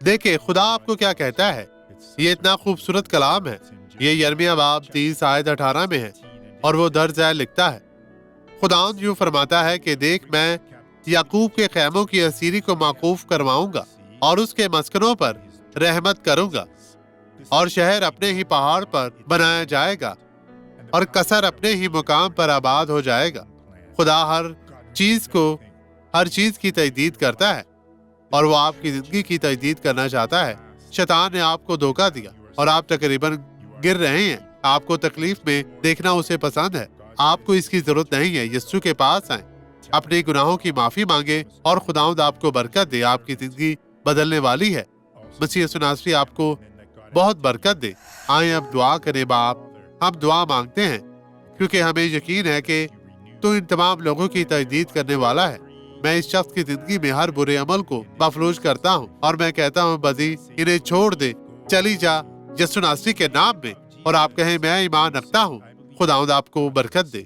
دیکھیں خدا آپ کو کیا کہتا ہے، یہ اتنا خوبصورت کلام ہے۔ یہ یرمیہ باب 30 آیت 18 میں ہے، اور وہ درج ذیل لکھتا ہے، خداوند یوں فرماتا ہے کہ دیکھ میں یعقوب کے خیموں کی اسیری کو موقوف کرواؤں گا اور اس کے مسکنوں پر رحمت کروں گا، اور شہر اپنے ہی پہاڑ پر بنایا جائے گا اور قصر اپنے ہی مقام پر آباد ہو جائے گا۔ خدا ہر چیز کی تجدید کرتا ہے، اور وہ آپ کی زندگی کی تجدید کرنا چاہتا ہے۔ شیطان نے آپ کو دھوکہ دیا اور آپ تقریباً گر رہے ہیں۔ آپ کو تکلیف میں دیکھنا اسے پسند ہے۔ آپ کو اس کی ضرورت نہیں ہے۔ یسوع کے پاس آئیں، اپنے گناہوں کی معافی مانگیں، اور خداوند آپ کو برکت دے۔ آپ کی زندگی بدلنے والی ہے۔ مسیح یسوع ناصری آپ کو بہت برکت دے۔ آئیں اب دعا کریں۔ باپ، ہم دعا مانگتے ہیں کیونکہ ہمیں یقین ہے کہ تو ان تمام لوگوں کی تجدید کرنے والا ہے۔ میں اس شخص کی زندگی میں ہر برے عمل کو مفلوج کرتا ہوں، اور میں کہتا ہوں بدی انہیں چھوڑ دے، چلی جا یسوع ناصری کے نام میں۔ اور آپ کہیں میں ایمان رکھتا ہوں۔ خداوند آپ کو برکت دے۔